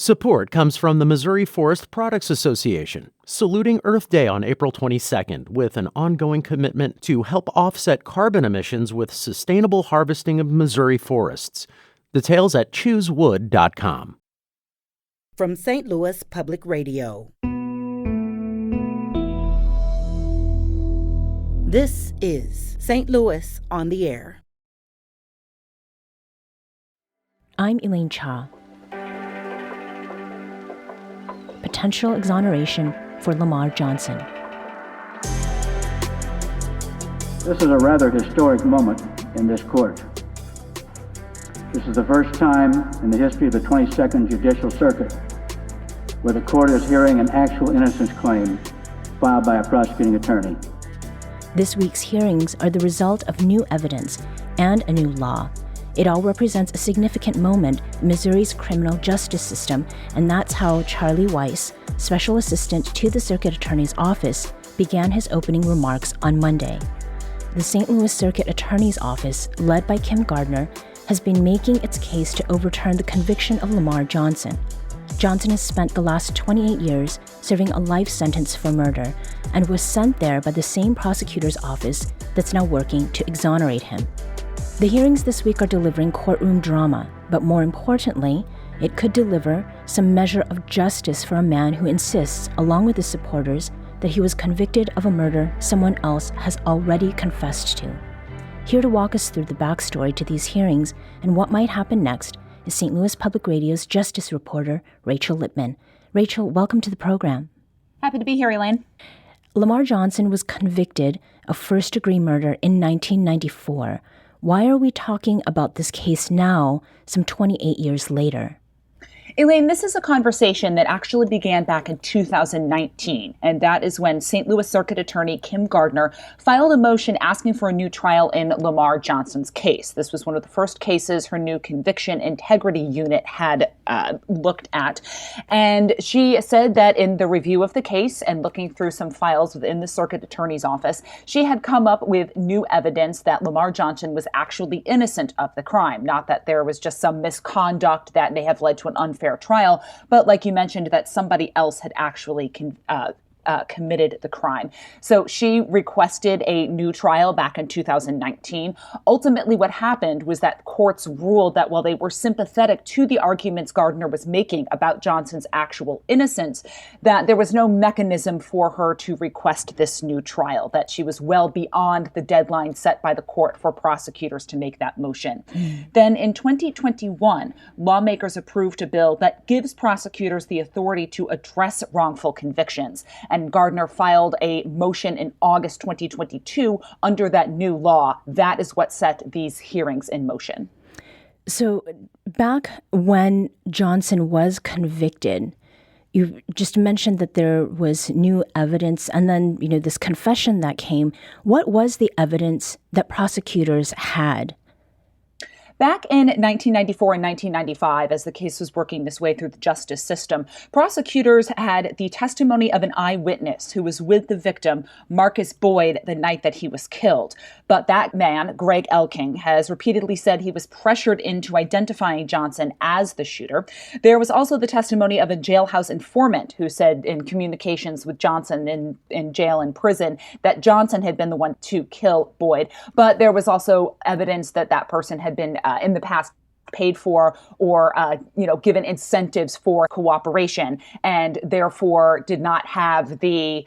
Support comes from the Missouri Forest Products Association, saluting Earth Day on April 22nd with an ongoing commitment to help offset carbon emissions with sustainable harvesting of Missouri forests. Details at choosewood.com. From St. Louis Public Radio. This is St. Louis on the Air. I'm Elaine Cha. Potential exoneration for Lamar Johnson. This is a rather historic moment in this court. This is the first time in the history of the 22nd Judicial Circuit where the court is hearing an actual innocence claim filed by a prosecuting attorney. This week's hearings are the result of new evidence and a new law. It all represents a significant moment in Missouri's criminal justice system, and that's how Charlie Weiss, Special Assistant to the Circuit Attorney's Office, began his opening remarks on Monday. The St. Louis Circuit Attorney's Office, led by Kim Gardner, has been making its case to overturn the conviction of Lamar Johnson. Johnson has spent the last 28 years serving a life sentence for murder and was sent there by the same prosecutor's office that's now working to exonerate him. The hearings this week are delivering courtroom drama, but more importantly, it could deliver some measure of justice for a man who insists, along with his supporters, that he was convicted of a murder someone else has already confessed to. Here to walk us through the backstory to these hearings and what might happen next is St. Louis Public Radio's justice reporter, Rachel Lippmann. Rachel, welcome to the program. Happy to be here, Elaine. Lamar Johnson was convicted of first-degree murder in 1994. Why are we talking about this case now, some 28 years later? Elaine, this is a conversation that actually began back in 2019, and that is when St. Louis Circuit Attorney Kim Gardner filed a motion asking for a new trial in Lamar Johnson's case. This was one of the first cases her new conviction integrity unit had looked at, and she said that in the review of the case and looking through some files within the Circuit Attorney's Office, she had come up with new evidence that Lamar Johnson was actually innocent of the crime, not that there was just some misconduct that may have led to an unfair trial, but like you mentioned, that somebody else had actually committed the crime. So she requested a new trial back in 2019. Ultimately, what happened was that courts ruled that while they were sympathetic to the arguments Gardner was making about Johnson's actual innocence, that there was no mechanism for her to request this new trial, that she was well beyond the deadline set by the court for prosecutors to make that motion. Then in 2021, lawmakers approved a bill that gives prosecutors the authority to address wrongful convictions. And Gardner filed a motion in August 2022 under that new law. That is what set these hearings in motion. So back when Johnson was convicted, you just mentioned that there was new evidence and then, this confession that came. What was the evidence that prosecutors had? Back in 1994 and 1995, as the case was working this way through the justice system, prosecutors had the testimony of an eyewitness who was with the victim, Marcus Boyd, the night that he was killed. But that man, Greg Elking, has repeatedly said he was pressured into identifying Johnson as the shooter. There was also the testimony of a jailhouse informant who said in communications with Johnson in jail and prison that Johnson had been the one to kill Boyd. But there was also evidence that that person had been in the past paid for or, given incentives for cooperation and therefore did not have the,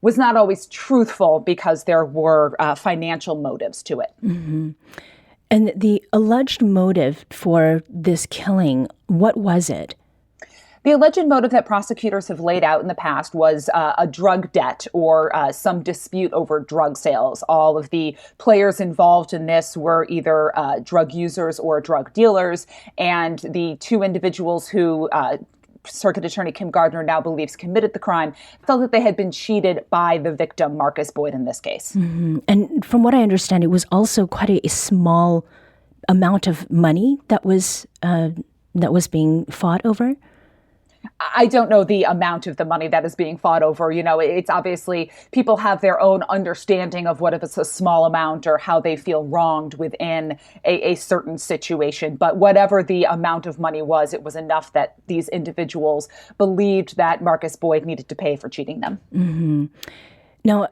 was not always truthful because there were financial motives to it. Mm-hmm. And the alleged motive for this killing, what was it? The alleged motive that prosecutors have laid out in the past was a drug debt or some dispute over drug sales. All of the players involved in this were either drug users or drug dealers, and the two individuals who Circuit Attorney Kim Gardner now believes committed the crime felt that they had been cheated by the victim, Marcus Boyd, in this case. Mm-hmm. And from what I understand, it was also quite a small amount of money that was being fought over. I don't know the amount of the money that is being fought over. It's obviously people have their own understanding of what if it's a small amount or how they feel wronged within a certain situation. But whatever the amount of money was, it was enough that these individuals believed that Marcus Boyd needed to pay for cheating them. Mm-hmm. Now,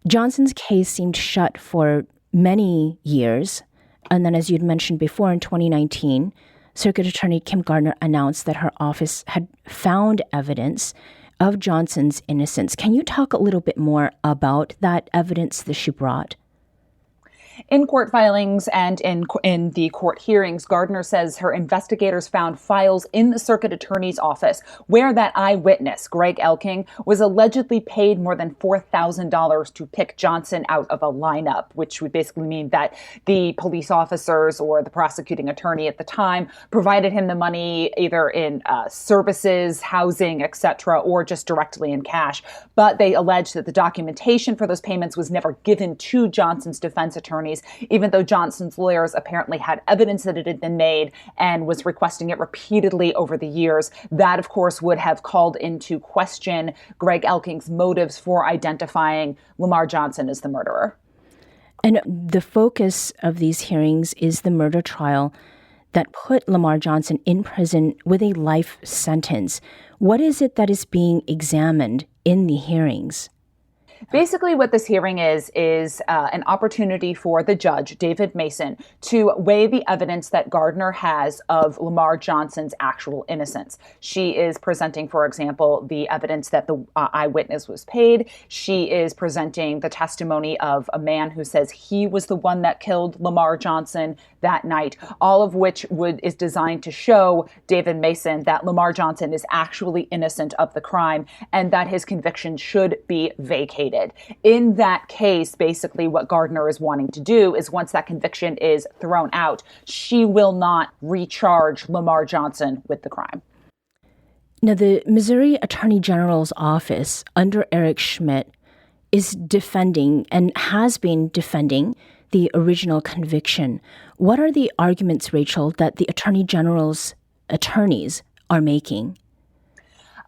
Johnson's case seemed shut for many years. And then, as you'd mentioned before, in 2019, Circuit Attorney Kim Gardner announced that her office had found evidence of Johnson's innocence. Can you talk a little bit more about that evidence that she brought? In court filings and in the court hearings, Gardner says her investigators found files in the circuit attorney's office where that eyewitness, Greg Elking, was allegedly paid more than $4,000 to pick Johnson out of a lineup, which would basically mean that the police officers or the prosecuting attorney at the time provided him the money either in services, housing, etc., or just directly in cash. But they alleged that the documentation for those payments was never given to Johnson's defense attorney, even though Johnson's lawyers apparently had evidence that it had been made and was requesting it repeatedly over the years. That, of course, would have called into question Greg Elking's motives for identifying Lamar Johnson as the murderer. And the focus of these hearings is the murder trial that put Lamar Johnson in prison with a life sentence. What is it that is being examined in the hearings? Basically, what this hearing is an opportunity for the judge, David Mason, to weigh the evidence that Gardner has of Lamar Johnson's actual innocence. She is presenting, for example, the evidence that the eyewitness was paid. She is presenting the testimony of a man who says he was the one that killed Lamar Johnson that night, all of which is designed to show David Mason that Lamar Johnson is actually innocent of the crime and that his conviction should be vacated. In that case, basically what Gardner is wanting to do is once that conviction is thrown out, she will not recharge Lamar Johnson with the crime. Now, the Missouri Attorney General's office under Eric Schmidt is defending and has been defending the original conviction. What are the arguments, Rachel, that the Attorney General's attorneys are making?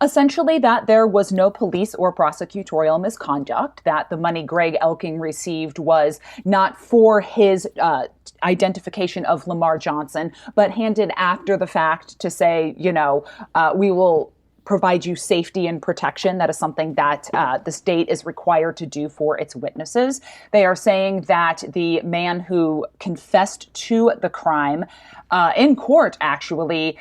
Essentially that there was no police or prosecutorial misconduct, that the money Greg Elking received was not for his identification of Lamar Johnson, but handed after the fact to say, we will provide you safety and protection. That is something that the state is required to do for its witnesses. They are saying that the man who confessed to the crime in court actually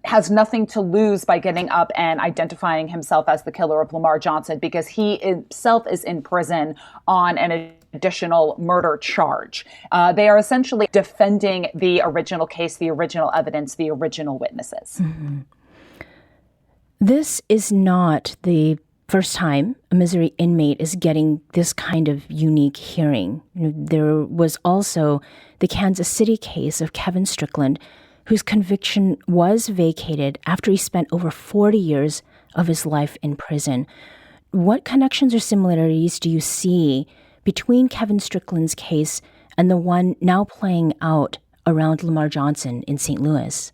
has nothing to lose by getting up and identifying himself as the killer of Lamar Johnson because he himself is in prison on an additional murder charge. They are essentially defending the original case, the original evidence, the original witnesses. Mm-hmm. This is not the first time a Missouri inmate is getting this kind of unique hearing. There was also the Kansas City case of Kevin Strickland, whose conviction was vacated after he spent over 40 years of his life in prison. What connections or similarities do you see between Kevin Strickland's case and the one now playing out around Lamar Johnson in St. Louis?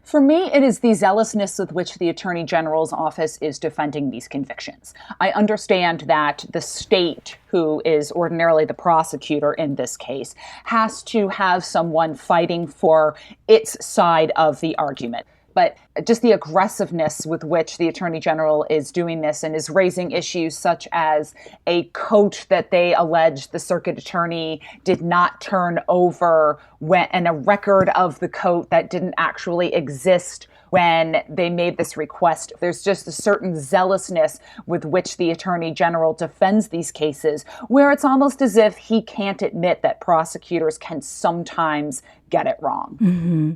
For me, it is the zealousness with which the Attorney General's office is defending these convictions. I understand that the state, who is ordinarily the prosecutor in this case, has to have someone fighting for its side of the argument. But just the aggressiveness with which the Attorney General is doing this and is raising issues such as a coat that they allege the circuit attorney did not turn over and a record of the coat that didn't actually exist when they made this request. There's just a certain zealousness with which the Attorney General defends these cases, where it's almost as if he can't admit that prosecutors can sometimes get it wrong. Mm-hmm.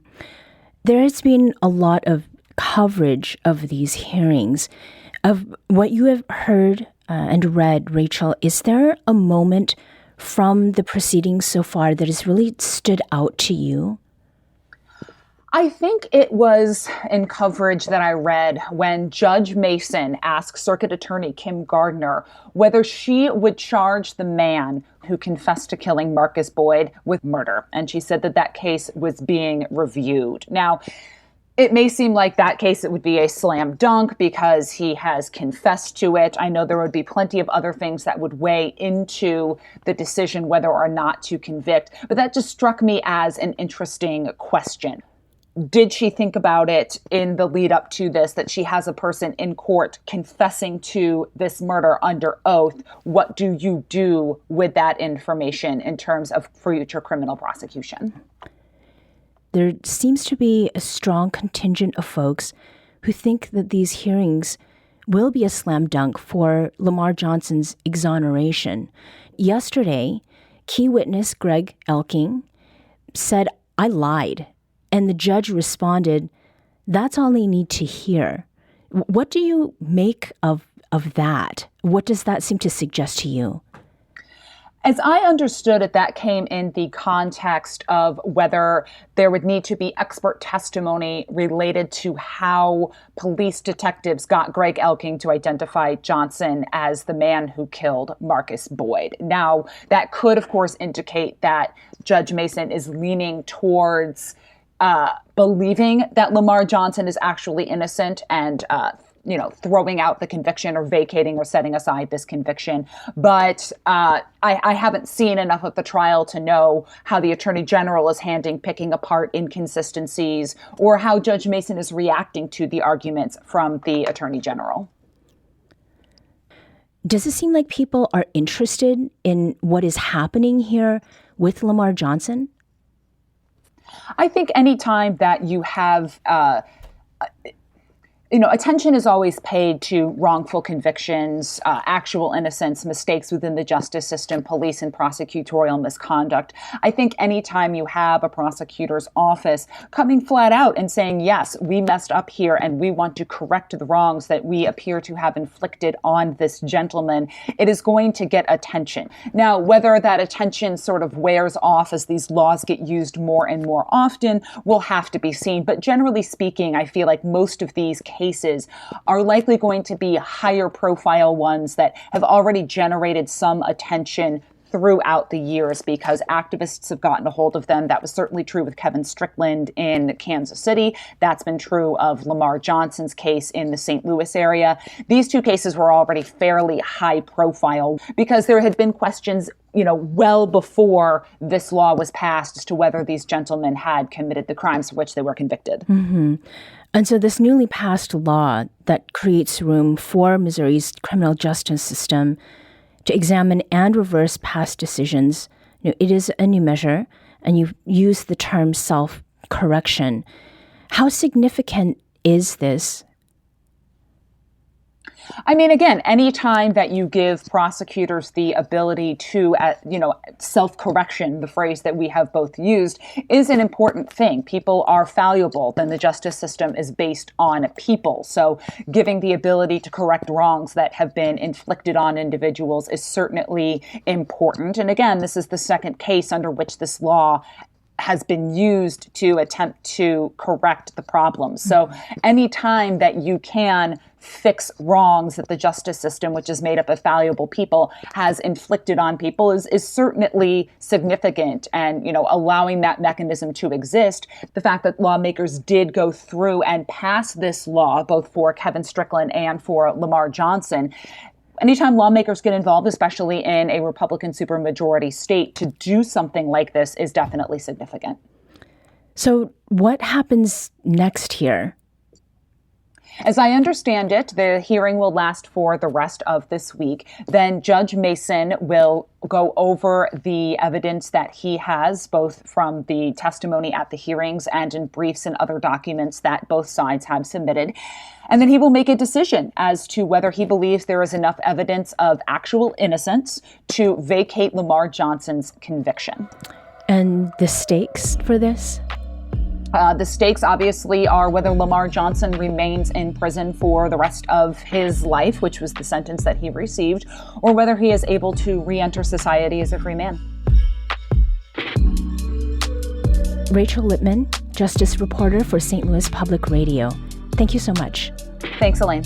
There has been a lot of coverage of these hearings. Of what you have heard and read, Rachel, is there a moment from the proceedings so far that has really stood out to you? I think it was in coverage that I read when Judge Mason asked Circuit Attorney Kim Gardner whether she would charge the man who confessed to killing Marcus Boyd with murder. And she said that that case was being reviewed. Now, It may seem like that case it would be a slam dunk because he has confessed to it. I know there would be plenty of other things that would weigh into the decision whether or not to convict, but that just struck me as an interesting question. Did she think about it in the lead up to this, that she has a person in court confessing to this murder under oath? What do you do with that information in terms of future criminal prosecution? There seems to be a strong contingent of folks who think that these hearings will be a slam dunk for Lamar Johnson's exoneration. Yesterday, key witness Greg Elking said, "I lied." And the judge responded, "That's all they need to hear." What do you make of that? What does that seem to suggest to you? As I understood it, that came in the context of whether there would need to be expert testimony related to how police detectives got Greg Elking to identify Johnson as the man who killed Marcus Boyd. Now, that could, of course, indicate that Judge Mason is leaning towards believing that Lamar Johnson is actually innocent and throwing out the conviction or vacating or setting aside this conviction. But I haven't seen enough of the trial to know how the Attorney General is picking apart inconsistencies or how Judge Mason is reacting to the arguments from the Attorney General. Does it seem like people are interested in what is happening here with Lamar Johnson? I think any time that you have attention is always paid to wrongful convictions, actual innocence, mistakes within the justice system, police and prosecutorial misconduct. I think anytime you have a prosecutor's office coming flat out and saying, yes, we messed up here and we want to correct the wrongs that we appear to have inflicted on this gentleman, it is going to get attention. Now, whether that attention sort of wears off as these laws get used more and more often will have to be seen. But generally speaking, I feel like most of these cases are likely going to be higher profile ones that have already generated some attention throughout the years because activists have gotten a hold of them. That was certainly true with Kevin Strickland in Kansas City. That's been true of Lamar Johnson's case in the St. Louis area. These two cases were already fairly high profile because there had been questions, well before this law was passed as to whether these gentlemen had committed the crimes for which they were convicted. Mm-hmm. And so this newly passed law that creates room for Missouri's criminal justice system to examine and reverse past decisions, it is a new measure, and you've used the term self-correction. How significant is this? I mean, again, any time that you give prosecutors the ability to, self-correction, the phrase that we have both used, is an important thing. People are fallible. Then the justice system is based on people. So giving the ability to correct wrongs that have been inflicted on individuals is certainly important. And again, this is the second case under which this law has been used to attempt to correct the problem. So any time that you can fix wrongs that the justice system, which is made up of fallible people, has inflicted on people is certainly significant. And, allowing that mechanism to exist, the fact that lawmakers did go through and pass this law, both for Kevin Strickland and for Lamar Johnson, anytime lawmakers get involved, especially in a Republican supermajority state, to do something like this is definitely significant. So what happens next here? As I understand it, the hearing will last for the rest of this week. Then Judge Mason will go over the evidence that he has, both from the testimony at the hearings and in briefs and other documents that both sides have submitted. And then he will make a decision as to whether he believes there is enough evidence of actual innocence to vacate Lamar Johnson's conviction. And the stakes for this? The stakes obviously are whether Lamar Johnson remains in prison for the rest of his life, which was the sentence that he received, or whether he is able to re-enter society as a free man. Rachel Lippmann, Justice reporter for St. Louis Public Radio. Thank you so much. Thanks, Elaine.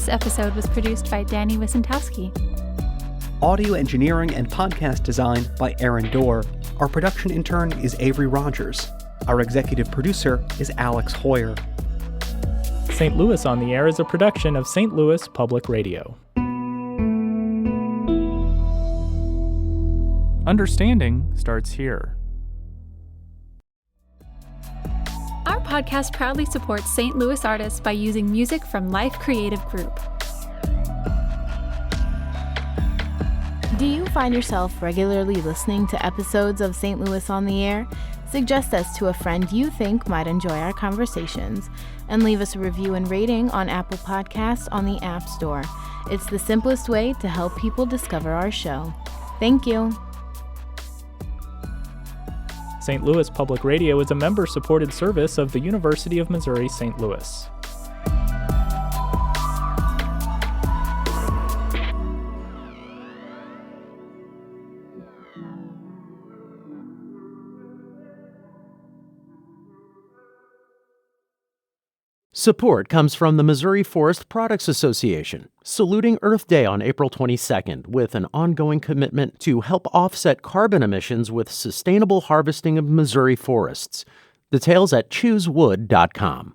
This episode was produced by Danny Wysentowski. Audio engineering and podcast design by Aaron Dorr. Our production intern is Avery Rogers. Our executive producer is Alex Hoyer. St. Louis on the Air is a production of St. Louis Public Radio. Understanding starts here. Our podcast proudly supports St. Louis artists by using music from Life Creative Group. Do you find yourself regularly listening to episodes of St. Louis on the Air? Suggest us to a friend you think might enjoy our conversations, and leave us a review and rating on Apple Podcasts on the App Store. It's the simplest way to help people discover our show. Thank you. St. Louis Public Radio is a member-supported service of the University of Missouri St. Louis. Support comes from the Missouri Forest Products Association, saluting Earth Day on April 22nd with an ongoing commitment to help offset carbon emissions with sustainable harvesting of Missouri forests. Details at choosewood.com.